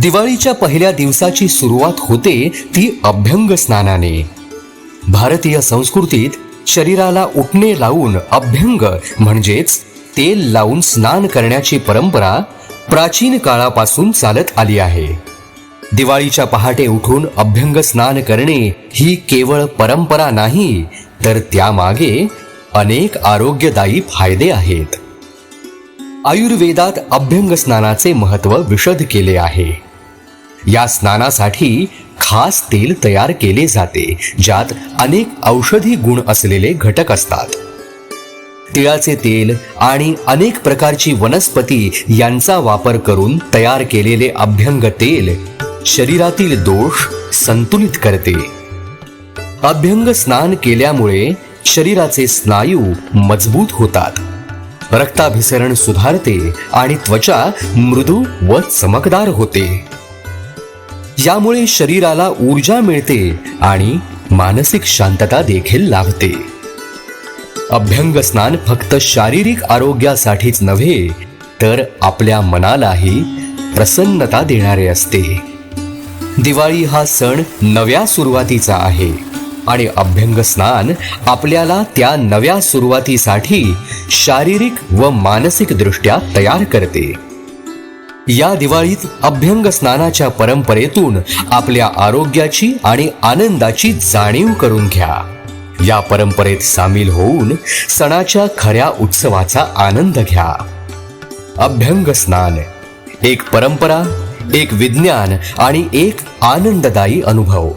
दिवाळीच्या पहिल्या दिवसाची सुरुवात होते ती अभ्यंग स्नानाने। भारतीय संस्कृतीत शरीराला उटणे लावून अभ्यंग म्हणजेच तेल लावून स्नान करण्याची परंपरा प्राचीन काळापासून चालत आली आहे। दिवाळीच्या पहाटे उठून अभ्यंग स्नान करणे ही केवळ परंपरा नाही, तर त्यामागे अनेक आरोग्यदायी फायदे आहेत। आयुर्वेदात अभ्यंग स्नानाचे महत्त्व विशद केले आहे। या स्नानासाठी खास तेल तयार केले जाते, ज्यात अनेक औषधी गुण असलेले घटक असतात। तिळाचे तेल आणि अनेक प्रकारची वनस्पती यांचा वापर करून तयार केलेले अभ्यंग तेल शरीरातील दोष संतुलित करते। अभ्यंग स्नान केल्यामुळे शरीराचे स्नायू मजबूत होतात, रक्ताभिसरण सुधारते आणि त्वचा मृदू व चमकदार होते। यामुळे शरीराला ऊर्जा मिळते आणि मानसिक शांतता देखील लाभते। अभ्यंग स्नान फक्त शारीरिक आरोग्यासाठीच नव्हे, तर आपल्या मनालाही प्रसन्नता देणारे असते। दिवाळी हा सण नव्या सुरुवातीचा आहे आणि अभ्यंग स्नान आपल्याला त्या नव्या सुरुवातीसाठी शारीरिक व मानसिक दृष्ट्या तयार करते। या दिवाळीत अभ्यंग स्नानाच्या परंपरेतून आपल्या आरोग्याची आणि आनंदाची जाणीव करून घ्या। या परंपरेत सामील होऊन सणाच्या खऱ्या उत्सवाचा आनंद घ्या। अभ्यंग स्नान एक परंपरा, एक विज्ञान आणि एक आनंददायी अनुभव।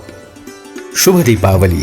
शुभ दीपावली।